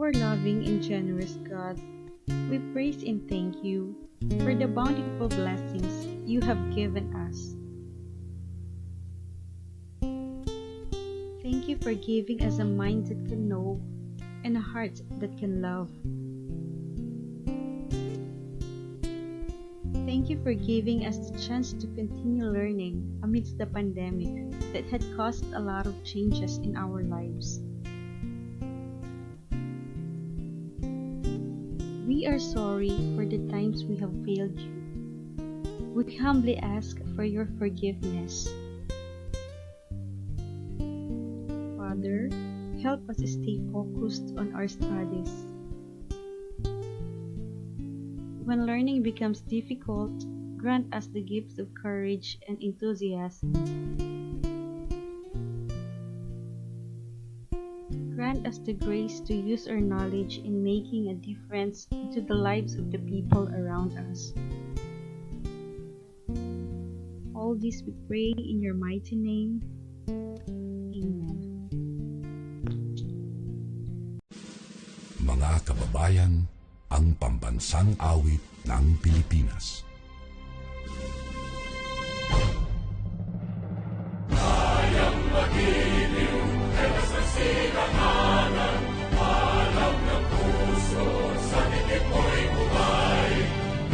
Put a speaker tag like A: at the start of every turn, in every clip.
A: Our loving and generous God, we praise and thank you for the bountiful blessings you have given us. Thank you for giving us a mind that can know and a heart that can love. Thank you for giving us the chance to continue learning amidst the pandemic that had caused a lot of changes in our lives. We are sorry for the times we have failed you. We humbly ask for your forgiveness. Father, help us stay focused on our studies. When learning becomes difficult, grant us the gifts of courage and enthusiasm. Grant us the grace to use our knowledge in making a difference into the lives of the people around us. All this we pray in your mighty name. Amen.
B: Mga kababayan, ang pambansang awit ng Pilipinas. Kayang magiliw, kaya sa silanganan, alam ng puso, sa titik mo'y buhay.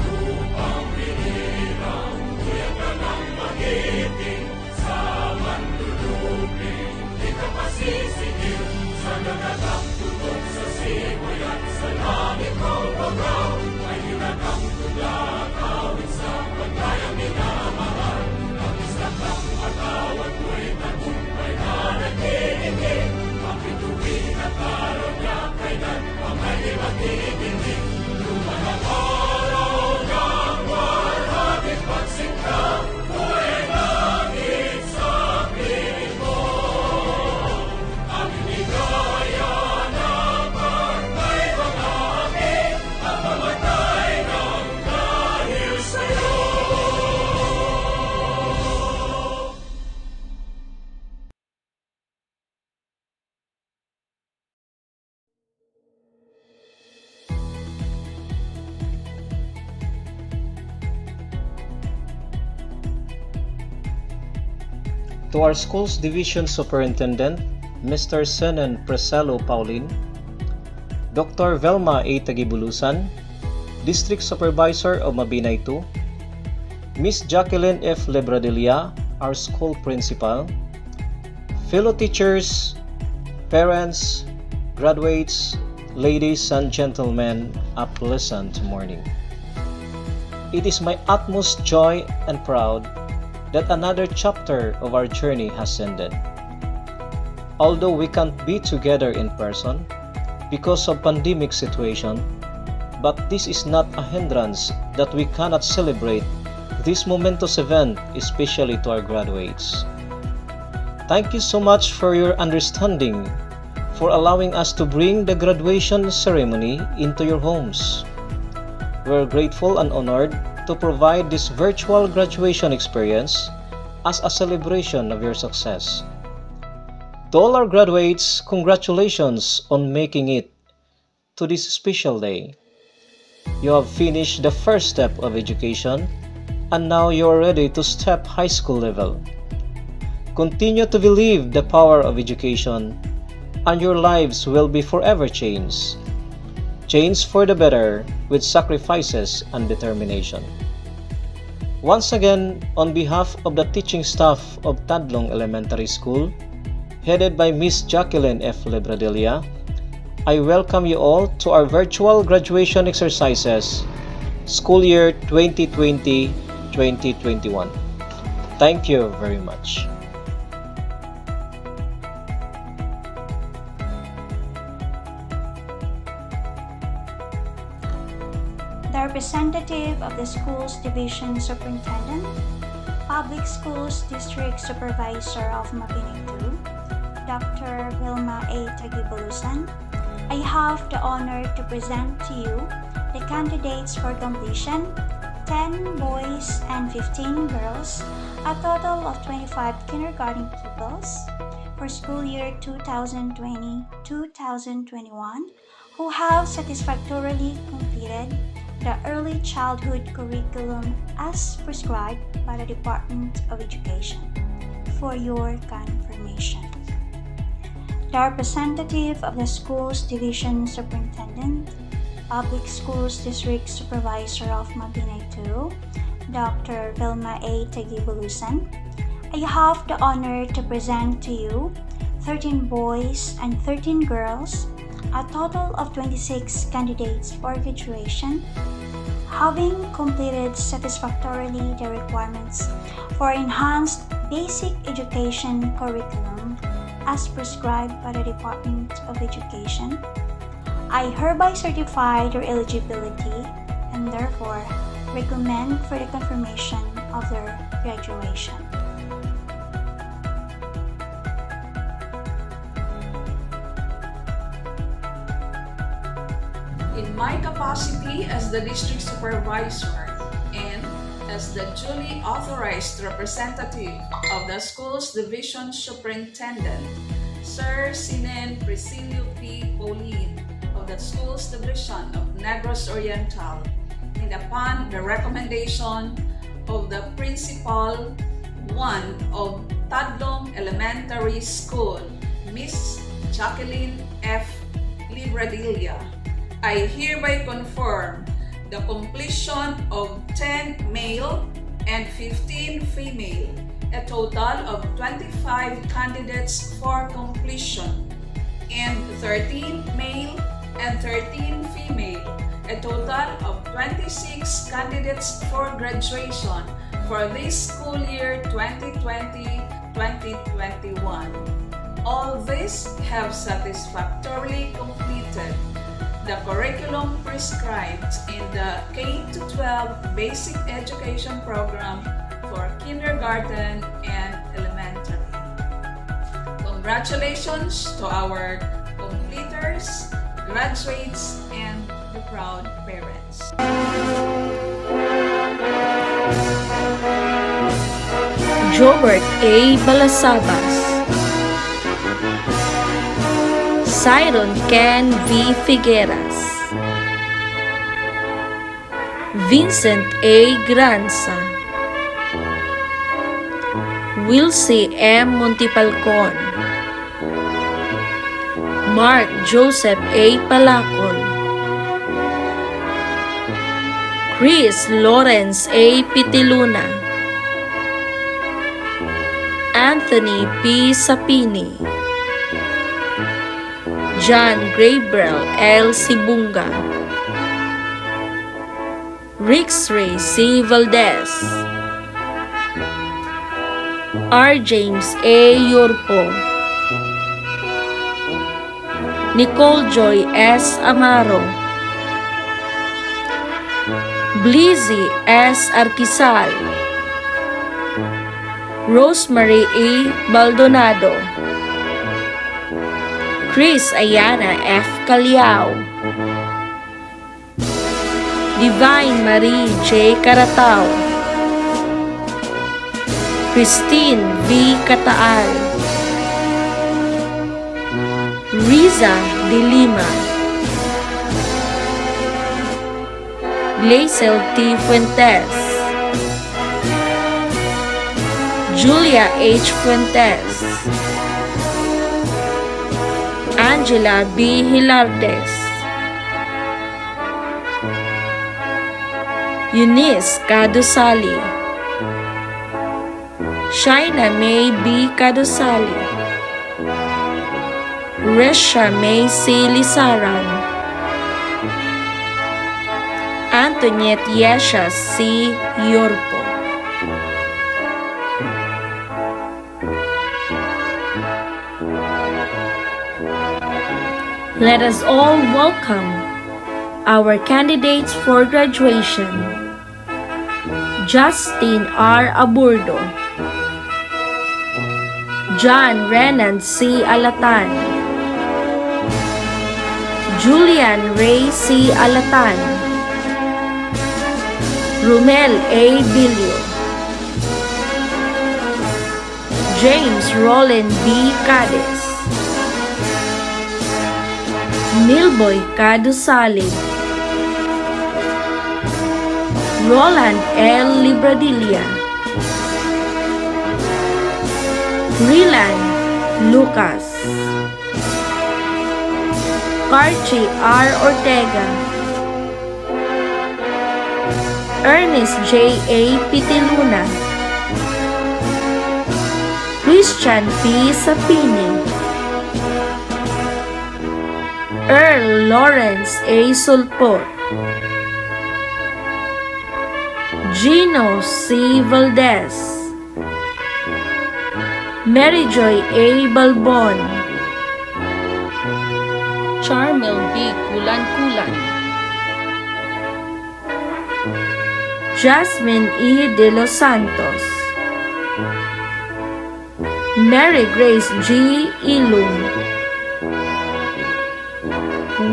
B: Lupang binirang, kuya ka ng magiting, sa manluluping, di ka pasisigil, sa nagatang tutok sa simoy at sa langit mo bagaw, ay hinagang tula, kawit sa pagkayang minamahal. Ang isang ng atawad mo'y tagumpay na nagtitigil, ang bituin at araw niya kailan pang ay di magtitigil. Lumanang araw ng warhabit pagsingka, buhay langit sa piling mo. Ang inigaya na pagkay mga amin, ang mamatay ng dahil sa'yo.
C: To our school's division superintendent, Mr. Senan Preselo Paulin, Dr. Velma A. Tagibulusan, District Supervisor of Mabinay 2, Miss Jacqueline F. Lebradilla, our school principal, fellow teachers, parents, graduates, ladies and gentlemen, a pleasant morning. It is my utmost joy and proud that another chapter of our journey has ended. Although we can't be together in person because of pandemic situation, but this is not a hindrance that we cannot celebrate this momentous event, especially to our graduates. Thank you so much for your understanding, for allowing us to bring the graduation ceremony into your homes. We're grateful and honored to provide this virtual graduation experience as a celebration of your success. To all our graduates, congratulations on making it to this special day. You have finished the first step of education and now you are ready to step high school level. Continue to believe the power of education and your lives will be forever changed. Change for the better with sacrifices and determination. Once again, on behalf of the teaching staff of Tadlong Elementary School, headed by Miss Jacqueline F. Lebradilla, I welcome you all to our virtual graduation exercises, school year 2020-2021. Thank you very much.
D: The representative of the school's division superintendent, Public Schools District Supervisor of Mabinay 2, Dr. Vilma A. Tagibulusan, I have the honor to present to you the candidates for completion, 10 boys and 15 girls, a total of 25 kindergarten pupils, for school year 2020-2021 who have satisfactorily completed the early childhood curriculum as prescribed by the Department of Education. For your confirmation, the representative of the Schools Division Superintendent, Public Schools District Supervisor of Mabinay 2, Dr. Vilma A. Tagibulusan, I have the honor to present to you 13 boys and 13 girls, a total of 26 candidates for graduation, having completed satisfactorily the requirements for enhanced basic education curriculum as prescribed by the Department of Education. I hereby certify their eligibility and therefore recommend for the confirmation of their graduation.
E: In my capacity as the district supervisor and as the duly authorized representative of the Schools Division Superintendent, Sir Sinen Priscilio P. Pauline of the Schools Division of Negros Oriental, and upon the recommendation of the Principal 1 of Tadlong Elementary School, Miss Jacqueline F. Libradilla, I hereby confirm the completion of 10 male and 15 female, a total of 25 candidates for completion, and 13 male and 13 female, a total of 26 candidates for graduation for this school year 2020-2021. All these have satisfactorily completed the curriculum prescribed in the K-12 Basic Education Program for kindergarten and elementary. Congratulations to our completers, graduates, and the proud parents.
F: Jobert A. Balasabas, Siron Ken V. Figueras, Vincent A. Granza, Wilcie M. Montipalcon, Mark Joseph A. Palacon, Chris Lawrence A. Pitiluna, Anthony P. Sapini, John Gabriel L. Sibunga, Rixray C. Valdez, R. James A. Yurpo, Nicole Joy S. Amaro, Blizzy S. Arquisal, Rosemary E. Maldonado, Chris Ayana F. Caliao, Divine Marie J. Caratao, Christine V. Cataal, Riza De Lima, Laisel T. Fuentes, Julia H. Fuentes, Angela B. Hilardes, Eunice Cadusali, Shaina May B. Cadusali, Resha May C. Lisaran, Antoniette Yesha C. Yorpo. Let us all welcome our candidates for graduation. Justin R. Aburdo, John Renan C. Alatan, Julian Ray C. Alatan, Rumel A. Bilio, James Roland B. Cades, Milboy Cadusalid, Roland L. Libradilla, Rilan Lucas, Carchi R. Ortega, Ernest J. A. Pitiluna, Christian P. Sapini, Earl Lawrence A. Sulpot, Gino C. Valdez, Mary Joy A. Balbon, Charmel B. Kulan-Kulan, Jasmine E. De Los Santos, Mary Grace G. Ilum,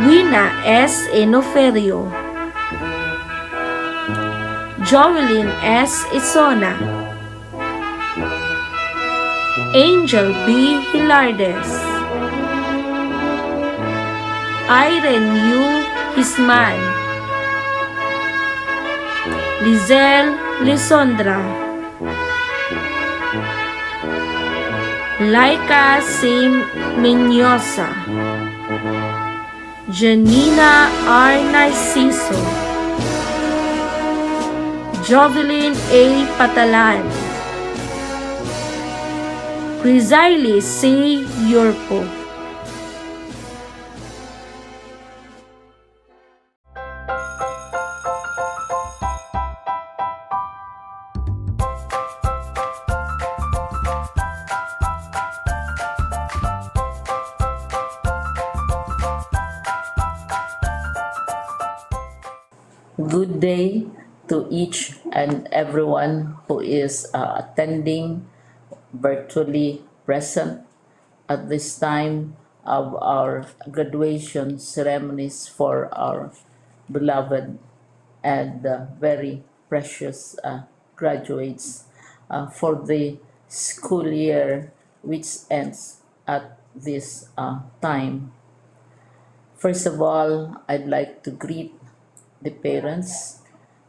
F: Wina S. Enoferio, Jovelyn S. Isona, Angel B. Hilardes, Irene U. Hisman, Lizelle Lisondra, Laika C. Menyosa, Janina R. Narciso, Jovelyn A. Patalan, Crisaili C. Yurpo.
G: Good day to each and everyone who is attending virtually present at this time of our graduation ceremonies for our beloved and very precious graduates for the school year which ends at this time. First of all, I'd like to greet the parents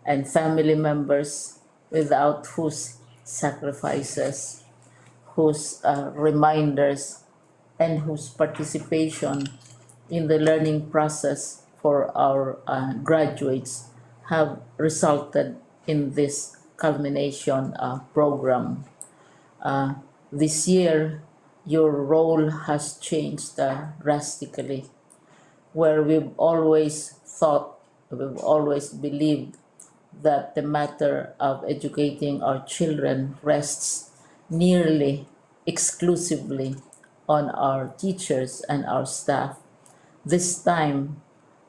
G: and family members without whose sacrifices, whose reminders, and whose participation in the learning process for our graduates have resulted in this culmination program. This year, your role has changed drastically, where we've always believed that the matter of educating our children rests nearly exclusively on our teachers and our staff. This time,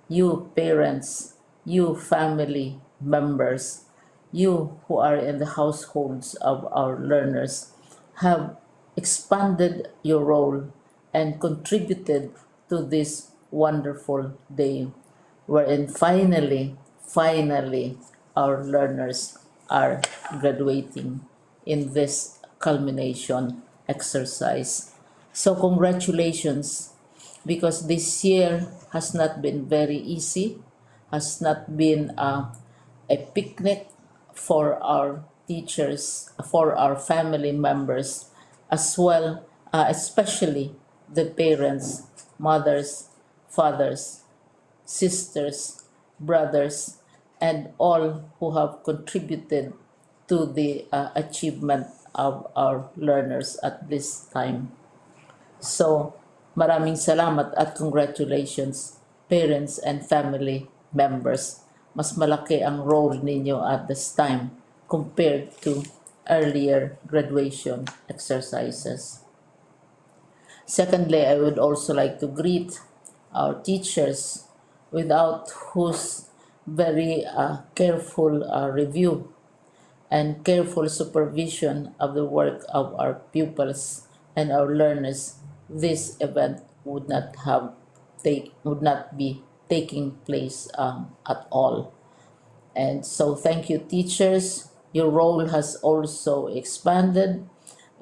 G: you parents, you family members, you who are in the households of our learners have expanded your role and contributed to this wonderful day wherein finally our learners are graduating in this culmination exercise. So congratulations, because this year has not been very easy, has not been a picnic for our teachers, for our family members, as well, especially the parents, mothers, fathers, sisters, brothers, and all who have contributed to the achievement of our learners at this time. So, maraming salamat at congratulations, parents and family members. Mas malaki ang role ninyo at this time compared to earlier graduation exercises. Secondly, I would also like to greet our teachers, without whose very careful review and careful supervision of the work of our pupils and our learners, this event would not be taking place at all. And so thank you, teachers. Your role has also expanded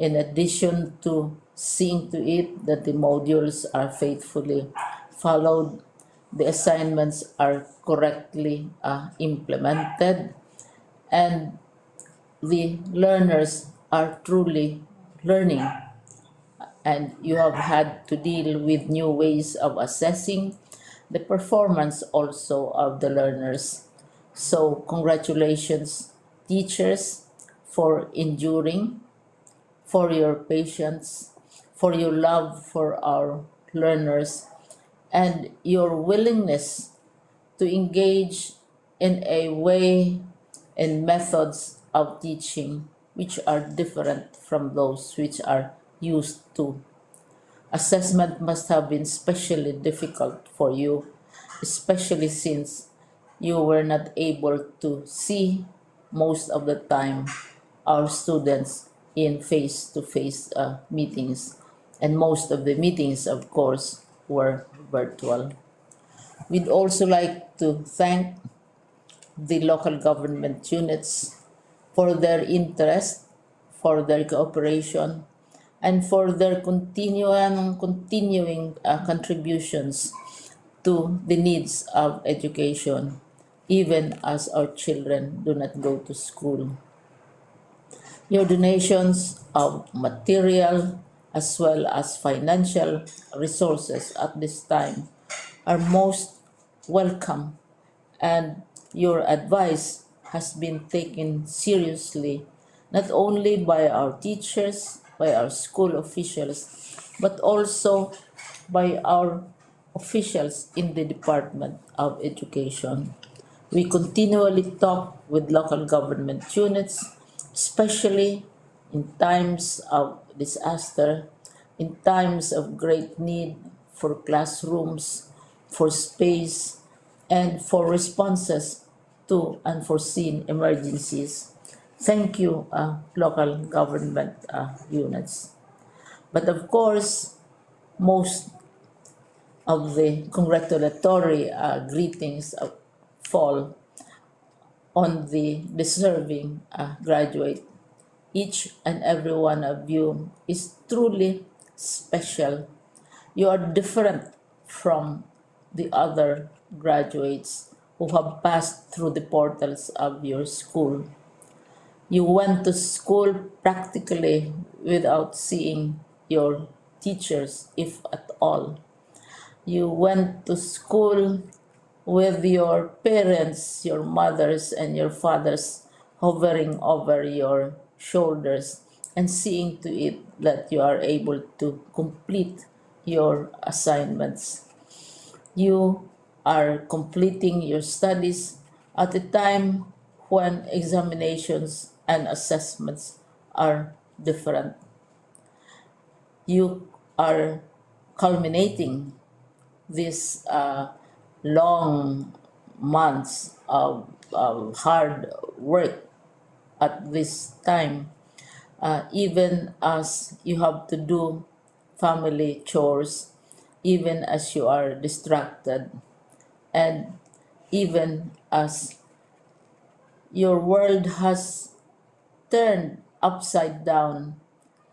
G: In addition to seeing to it that the modules are faithfully followed, the assignments are correctly implemented, and the learners are truly learning, and you have had to deal with new ways of assessing the performance also of the learners. So, congratulations, teachers, for enduring, for your patience, for your love for our learners, and your willingness to engage in a way and methods of teaching which are different from those which are used to. Assessment must have been especially difficult for you, especially since you were not able to see most of the time our students in face to face meetings, and most of the meetings, of course, were virtual. We'd also like to thank the local government units for their interest, for their cooperation, and for their continuing contributions to the needs of education, even as our children do not go to school. Your donations of material as well as financial resources at this time are most welcome, and your advice has been taken seriously not only by our teachers, by our school officials, but also by our officials in the Department of Education. We continually talk with local government units, especially in times of disaster, in times of great need for classrooms, for space, and for responses to unforeseen emergencies. Thank you, local government units. But of course, most of the congratulatory greetings fall on the deserving graduate. Each and every one of you is truly special. You are different from the other graduates who have passed through the portals of your school. You went to school practically without seeing your teachers, if at all. You went to school with your parents, your mothers, and your fathers hovering over your shoulders and seeing to it that you are able to complete your assignments. You are completing your studies at a time when examinations and assessments are different. You are culminating these long months of hard work at this time, even as you have to do family chores, even as you are distracted, and even as your world has turned upside down,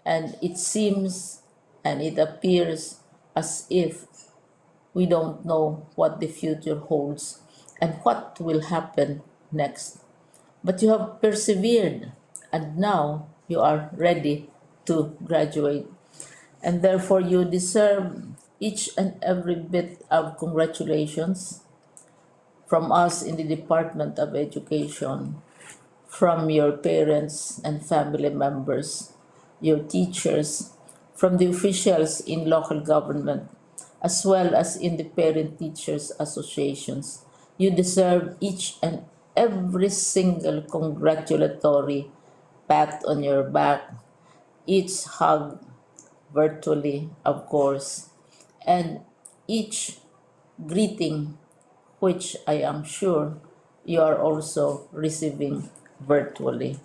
G: and it seems and it appears as if we don't know what the future holds and what will happen next. But you have persevered, and now you are ready to graduate. And therefore, you deserve each and every bit of congratulations from us in the Department of Education, from your parents and family members, your teachers, from the officials in local government, as well as in the parent teachers associations. You deserve each and every single congratulatory pat on your back, each hug virtually, of course, and each greeting, which I am sure you are also receiving virtually.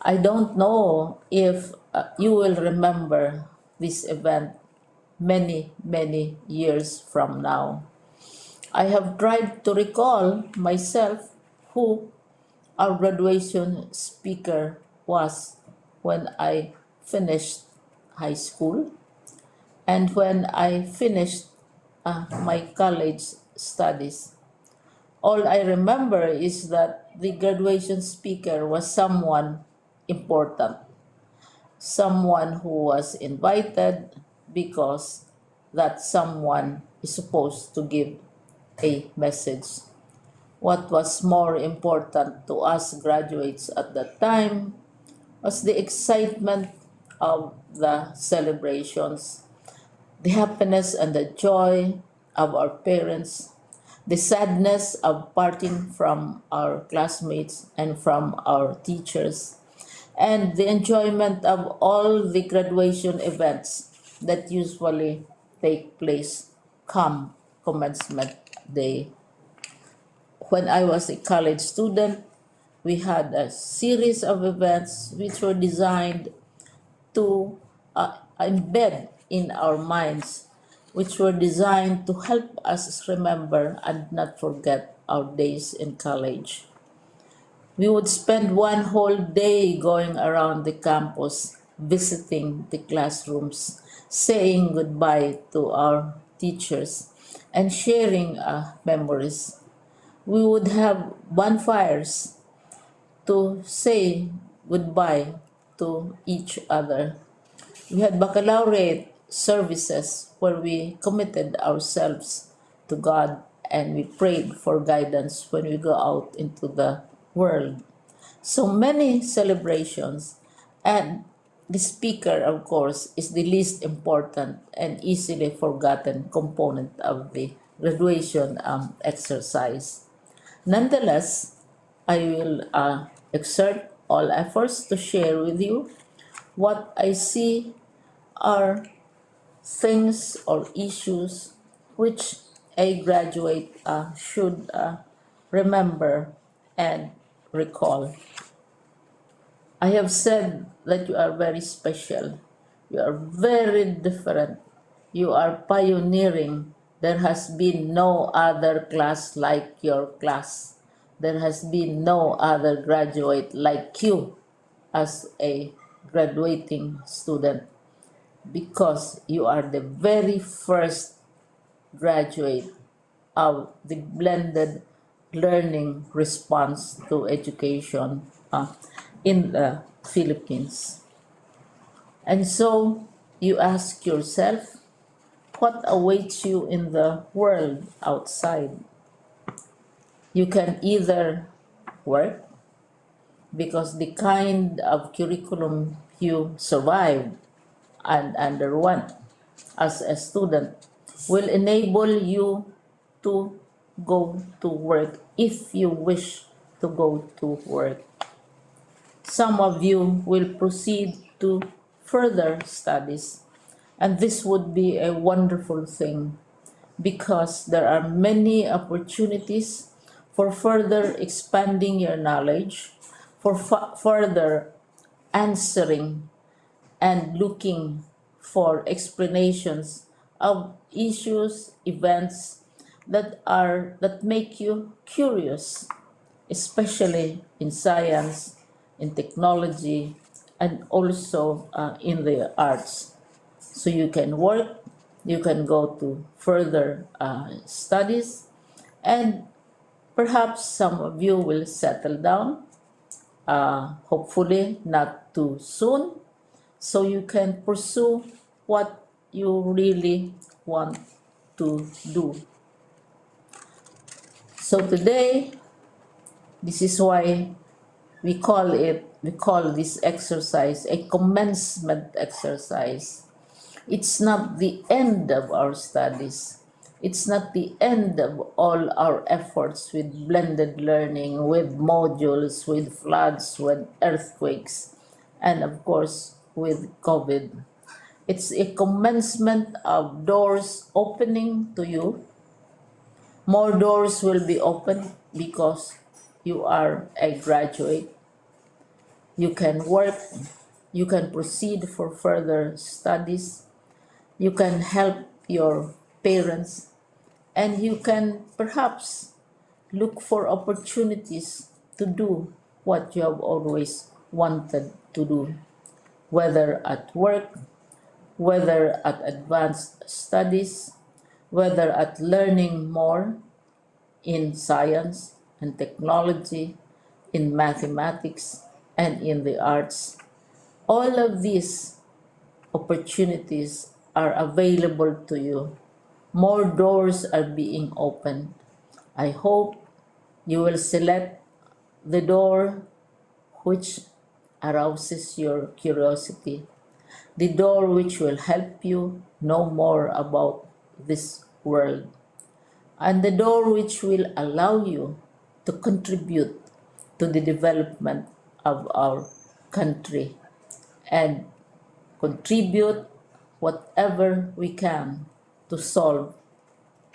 G: I don't know if you will remember this event many, many years from now. I have tried to recall myself who our graduation speaker was when I finished high school and when I finished my college studies. All I remember is that the graduation speaker was someone important, someone who was invited because that someone is supposed to give a message. What was more important to us graduates at that time was the excitement of the celebrations, the happiness and the joy of our parents, the sadness of parting from our classmates and from our teachers, and the enjoyment of all the graduation events that usually take place come commencement day. When I was a college student, we had a series of events which were designed to embed in our minds, which were designed to help us remember and not forget our days in college. We would spend one whole day going around the campus, visiting the classrooms, saying goodbye to our teachers, and sharing memories. We would have bonfires to say goodbye to each other. We had baccalaureate services where we committed ourselves to God and we prayed for guidance when we go out into the world. So many celebrations, and the speaker, of course, is the least important and easily forgotten component of the graduation exercise. Nonetheless, I will exert all efforts to share with you what I see are things or issues which a graduate should remember and recall. I have said that you are very special. You are very different. You are pioneering. There has been no other class like your class. There has been no other graduate like you as a graduating student because you are the very first graduate of the blended learning response to education in the Philippines. And so you ask yourself, what awaits you in the world outside? You can either work because the kind of curriculum you survived and underwent as a student will enable you to go to work if you wish to go to work. Some of you will proceed to further studies, and this would be a wonderful thing because there are many opportunities for further expanding your knowledge, for further answering and looking for explanations of issues, events that make you curious, especially in science, in technology, and also in the arts. So you can work, you can go to further studies, and perhaps some of you will settle down, hopefully not too soon, so you can pursue what you really want to do. So today, this is why we call this exercise a commencement exercise. It's not the end of our studies. It's not the end of all our efforts with blended learning, with modules, with floods, with earthquakes, and of course with COVID. It's a commencement of doors opening to you. More doors will be opened because you are a graduate. You can work, you can proceed for further studies, you can help your parents, and you can perhaps look for opportunities to do what you have always wanted to do. whether at work, whether at advanced studies, whether at learning more in science and technology, in mathematics, and in the arts. All of these opportunities are available to you. More doors are being opened. I hope you will select the door which arouses your curiosity, the door which will help you know more about this world, and the door which will allow you to contribute to the development of our country and contribute whatever we can to solve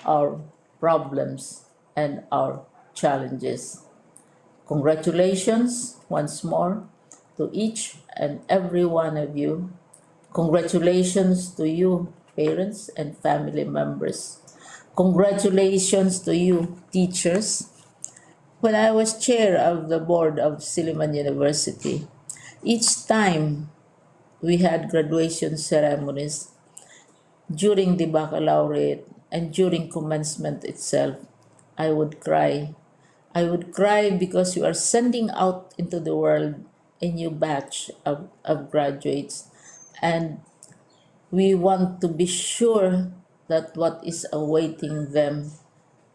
G: our problems and our challenges. Congratulations once more to each and every one of you. Congratulations to you, parents and family members. Congratulations to you, teachers. When I was chair of the board of Silliman University, each time we had graduation ceremonies, during the baccalaureate and during commencement itself, I would cry. I would cry because you are sending out into the world a new batch of graduates, and we want to be sure that what is awaiting them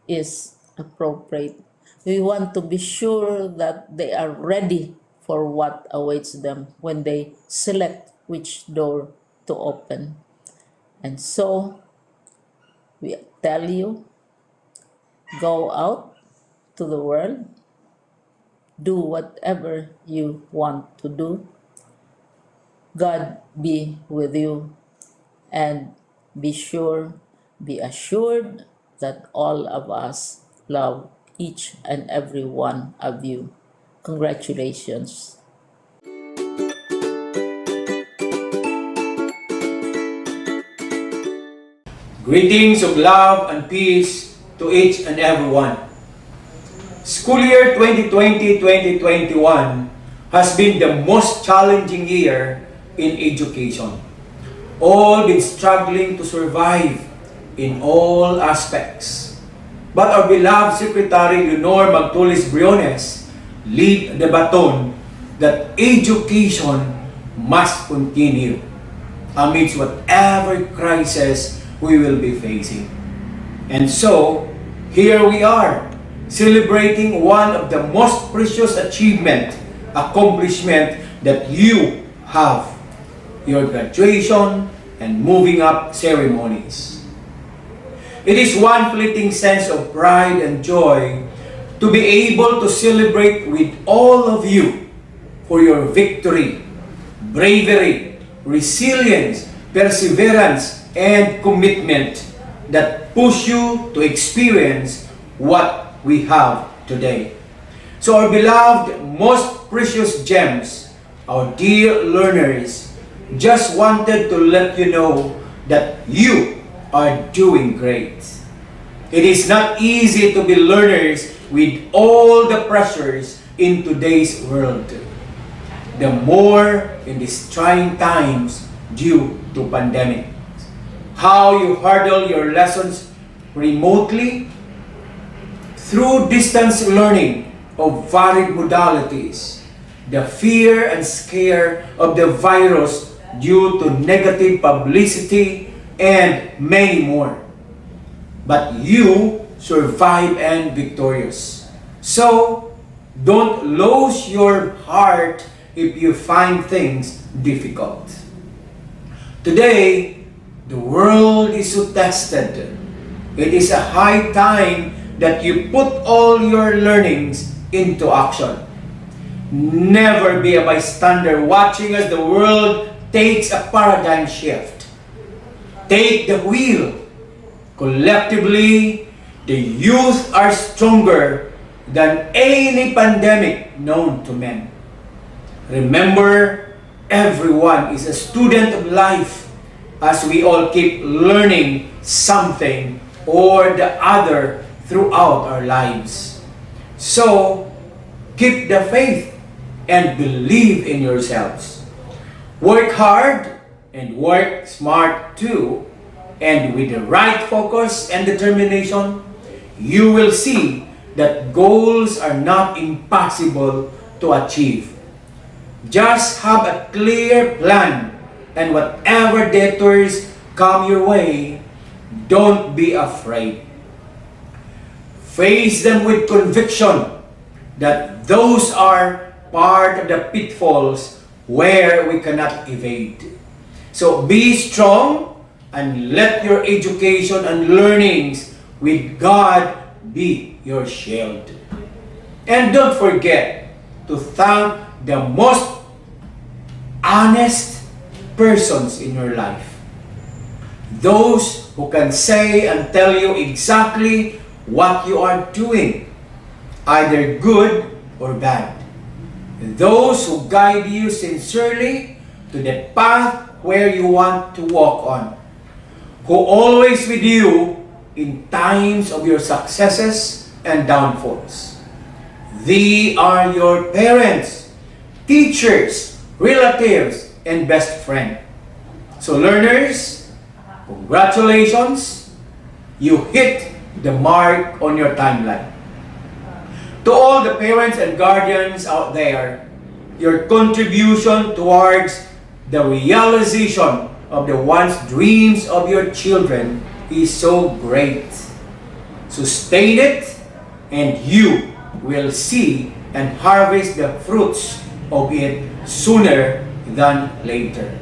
G: is appropriate. We want to be sure that they are ready for what awaits them when they select which door to open. And so we tell you, go out to the world, do whatever you want to do. God be with you, and be assured that all of us love each and every one of you. Congratulations.
H: Greetings of love and peace to each and every one. School year 2020-2021 has been the most challenging year in education. All been struggling to survive in all aspects. But our beloved Secretary Leonor Magtulis Briones lead the baton that education must continue amidst whatever crisis we will be facing. And so, here we are, celebrating one of the most precious accomplishment that you have, your graduation and moving up ceremonies. It is one fleeting sense of pride and joy to be able to celebrate with all of you for your victory, bravery, resilience, perseverance, and commitment that push you to experience what we have today. So our beloved, most precious gems, our dear learners, just wanted to let you know that you are doing great. It is not easy to be learners with all the pressures in today's world. The more in these trying times due to pandemic. How you hurdle your lessons remotely through distance learning of varied modalities, the fear and scare of the virus due to negative publicity, and many more. But you survive and victorious. So, don't lose your heart if you find things difficult. Today, the world is so tested. It is a high time that you put all your learnings into action. Never be a bystander watching as the world takes a paradigm shift. Take the wheel. Collectively, the youth are stronger than any pandemic known to men. Remember, everyone is a student of life as we all keep learning something or the other throughout our lives. So, keep the faith and believe in yourselves. Work hard and work smart too, and with the right focus and determination, you will see that goals are not impossible to achieve. Just have a clear plan, and whatever detours come your way, don't be afraid. Face them with conviction that those are part of the pitfalls where we cannot evade. So be strong and let your education and learnings with God be your shield. And don't forget to thank the most honest persons in your life. Those who can say and tell you exactly what you are doing, either good or bad. Those who guide you sincerely to the path where you want to walk on. Who always with you in times of your successes and downfalls. They are your parents, teachers, relatives, and best friend. So learners, congratulations! You hit the mark on your timeline. To all the parents and guardians out there, your contribution towards the realization of the once dreams of your children is so great. Sustain it, and you will see and harvest the fruits of it sooner than later.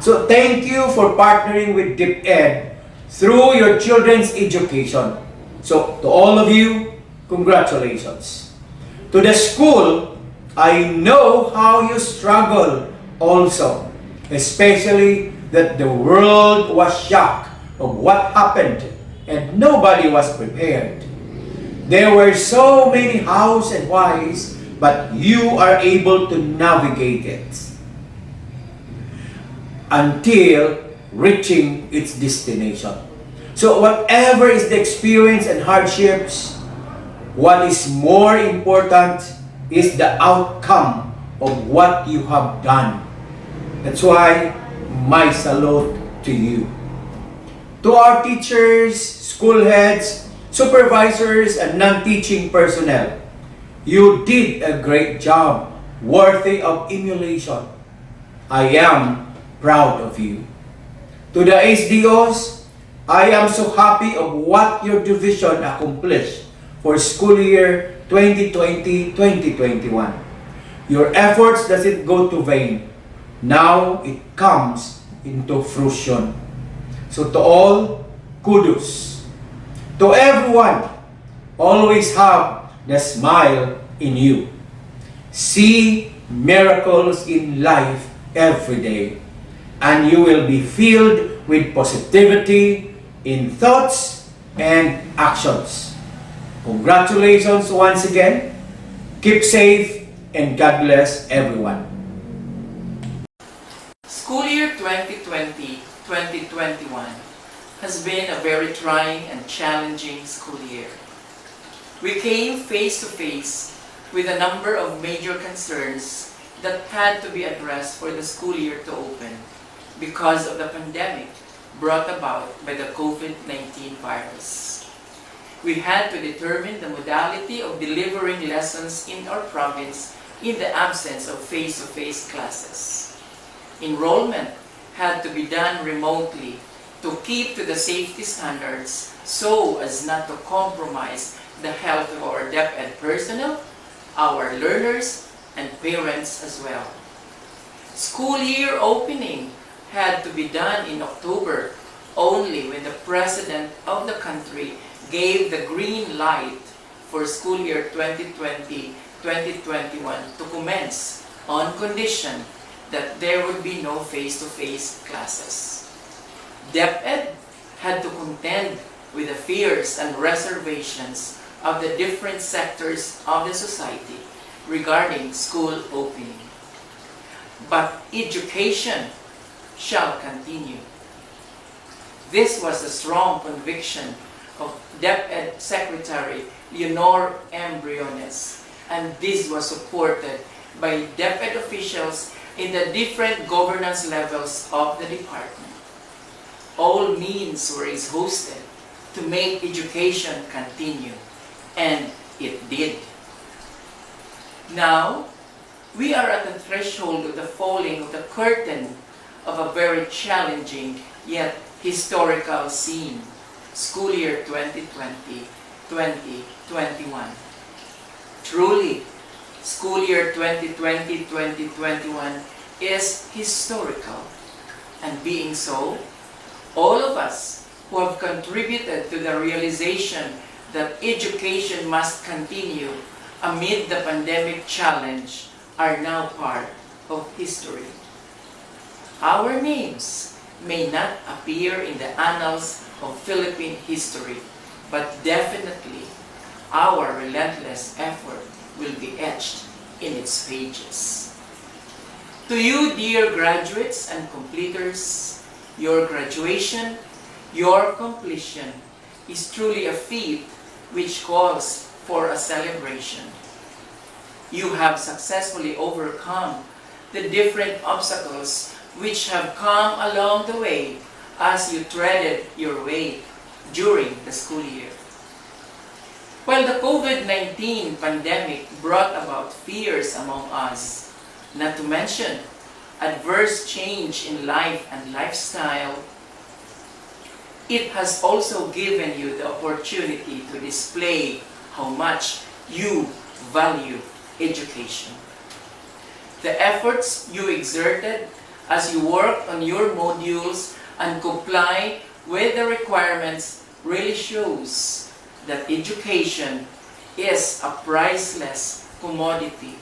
H: So thank you for partnering with DepEd through your children's education. So to all of you, congratulations. To the school, I know how you struggle also, especially that the world was shocked of what happened and nobody was prepared. There were so many hows and whys, but you are able to navigate it until reaching its destination. So whatever is the experience and hardships, what is more important is the outcome of what you have done. That's why my salute to you. To our teachers, school heads, supervisors, and non-teaching personnel, you did a great job, worthy of emulation. I am proud of you. To the SDOs, I am so happy of what your division accomplished for school year 2020-2021. Your efforts doesn't go to vain. Now it comes into fruition. So to all, kudos. To everyone, always have the smile in you. See miracles in life every day, and you will be filled with positivity in thoughts and actions. Congratulations once again. Keep safe, and God bless everyone.
I: School year 2020-2021 has been a very trying and challenging school year. We came face to face with a number of major concerns that had to be addressed for the school year to open because of the pandemic brought about by the COVID-19 virus. We had to determine the modality of delivering lessons in our province in the absence of face-to-face classes. Enrollment had to be done remotely to keep to the safety standards so as not to compromise the health of our DepEd personnel, our learners, and parents as well. School year opening had to be done in October only when the President of the country gave the green light for school year 2020-2021 to commence on condition that there would be no face-to-face classes. DepEd had to contend with the fears and reservations of the different sectors of the society regarding school opening. But education shall continue. This was a strong conviction of DepEd Secretary Leonor M. Briones, and this was supported by DepEd officials in the different governance levels of the department. All means were exhausted to make education continue, and it did. Now, we are at the threshold of the falling of the curtain of a very challenging yet historical scene, school year 2020-2021. Truly, school year 2020-2021 is historical, and being so, all of us who have contributed to the realization that education must continue amid the pandemic challenge are now part of history. Our names may not appear in the annals of Philippine history, but definitely our relentless effort will be etched in its pages. To you, dear graduates and completers, your graduation, your completion is truly a feat which calls for a celebration. You have successfully overcome the different obstacles which have come along the way as you threaded your way during the school year. While the COVID-19 pandemic brought about fears among us, not to mention adverse change in life and lifestyle, it has also given you the opportunity to display how much you value education. The efforts you exerted as you worked on your modules and comply with the requirements really shows that education is a priceless commodity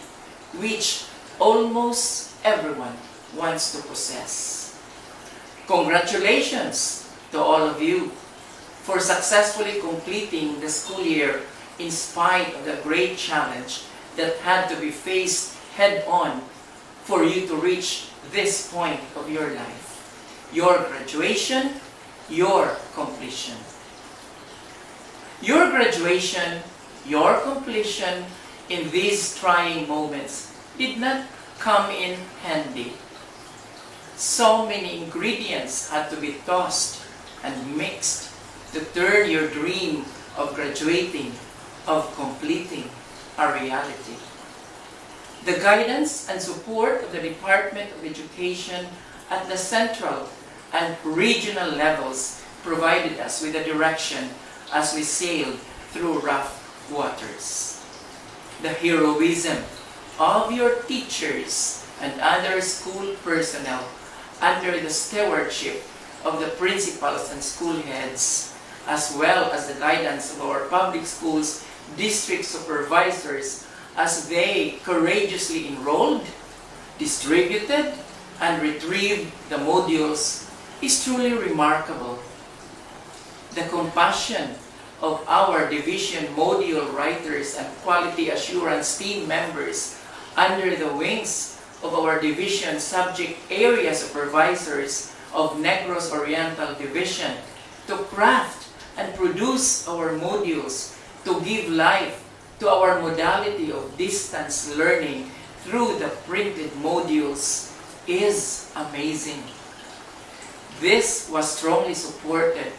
I: which almost everyone wants to possess. Congratulations to all of you for successfully completing the school year in spite of the great challenge that had to be faced head-on for you to reach this point of your life. Your graduation, your completion. Your graduation, your completion in these trying moments did not come in handy. So many ingredients had to be tossed and mixed to turn your dream of graduating, of completing, a reality. The guidance and support of the Department of Education at the central and regional levels provided us with a direction as we sailed through rough waters. The heroism of your teachers and other school personnel under the stewardship of the principals and school heads, as well as the guidance of our public schools district supervisors as they courageously enrolled, distributed, and retrieved the modules is truly remarkable. The compassion of our division module writers and quality assurance team members under the wings of our division subject area supervisors of Negros Oriental Division to craft and produce our modules to give life to our modality of distance learning through the printed modules is amazing. This was strongly supported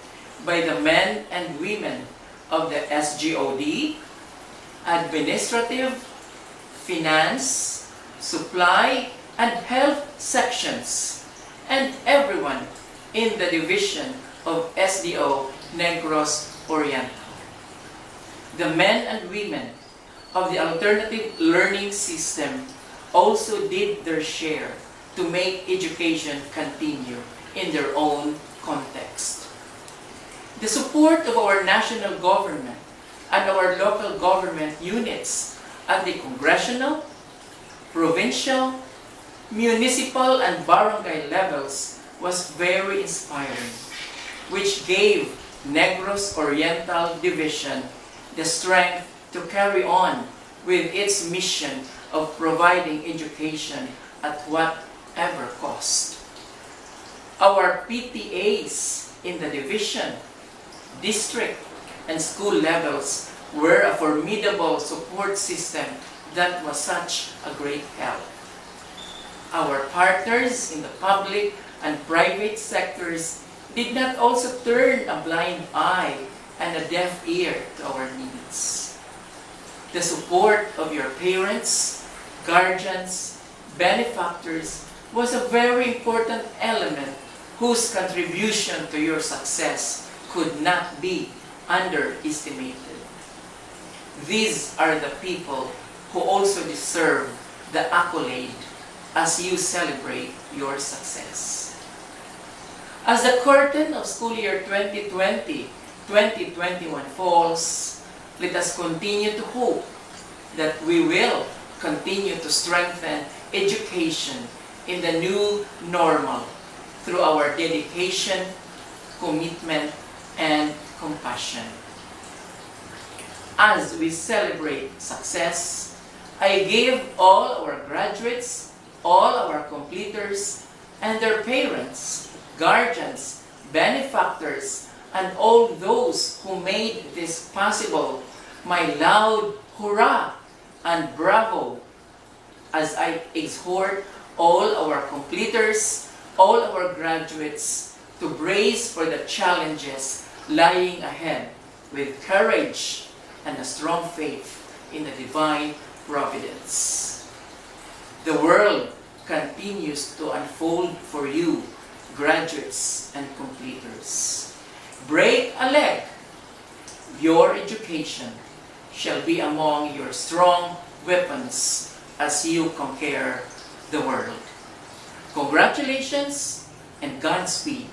I: by the men and women of the SGOD, administrative, finance, supply, and health sections, and everyone in the division of SDO Negros Oriental. The men and women of the alternative learning system also did their share to make education continue in their own context. The support of our national government and our local government units at the congressional, provincial, municipal, and barangay levels was very inspiring, which gave Negros Oriental Division the strength to carry on with its mission of providing education at whatever cost. Our PTAs in the division, district, and school levels were a formidable support system that was such a great help. Our partners in the public and private sectors did not also turn a blind eye and a deaf ear to our needs. The support of your parents, guardians, benefactors was a very important element whose contribution to your success could not be underestimated. These are the people who also deserve the accolade as you celebrate your success. As the curtain of school year 2020-2021 falls, let us continue to hope that we will continue to strengthen education in the new normal through our dedication, commitment, and compassion. As we celebrate success, I give all our graduates, all our completers, and their parents, guardians, benefactors, and all those who made this possible my loud hurrah and bravo as I exhort all our completers, all our graduates to brace for the challenges lying ahead with courage and a strong faith in the divine providence. The world continues to unfold for you, graduates and completers. Break a leg. Your education shall be among your strong weapons as you conquer the world. Congratulations and Godspeed.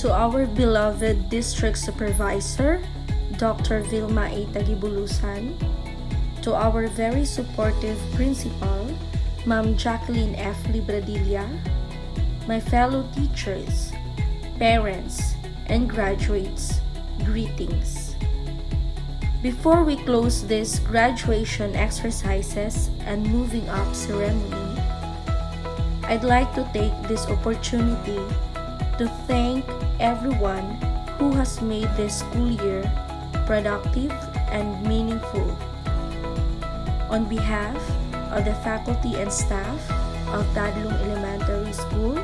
F: To our beloved District Supervisor, Dr. Vilma A. Tagibulusan, to our very supportive Principal, Ma'am Jacqueline F. Libradilla, my fellow teachers, parents, and graduates, greetings. Before we close this graduation exercises and moving up ceremony, I'd like to take this opportunity to thank everyone who has made this school year productive and meaningful. On behalf of the faculty and staff of Tadlong Elementary School,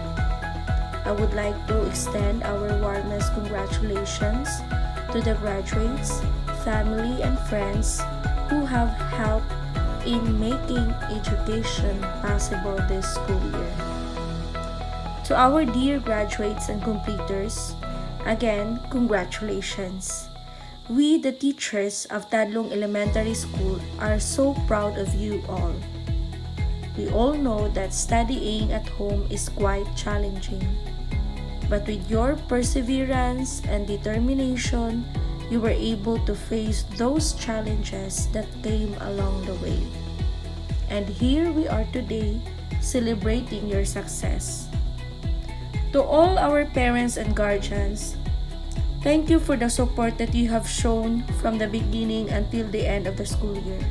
F: I would like to extend our warmest congratulations to the graduates, family, and friends who have helped in making education possible this school year. To our dear graduates and completers, again, congratulations. We, the teachers of Tadlong Elementary School, are so proud of you all. We all know that studying at home is quite challenging. But with your perseverance and determination, you were able to face those challenges that came along the way. And here we are today, celebrating your success. To all our parents and guardians, thank you for the support that you have shown from the beginning until the end of the school year.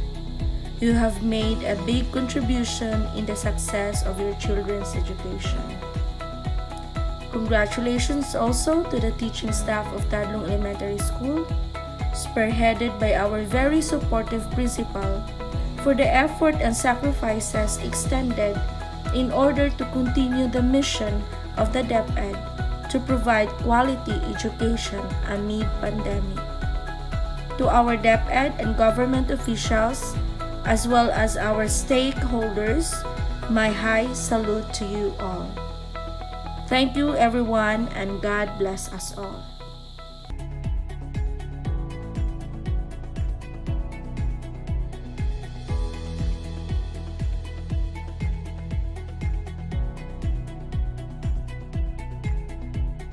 F: You have made a big contribution in the success of your children's education. Congratulations also to the teaching staff of Tadlong Elementary School, spearheaded by our very supportive principal, for the effort and sacrifices extended in order to continue the mission of the DepEd to provide quality education amid pandemic. To our DepEd and government officials, as well as our stakeholders, my high salute to you all. Thank you everyone, and God bless us all.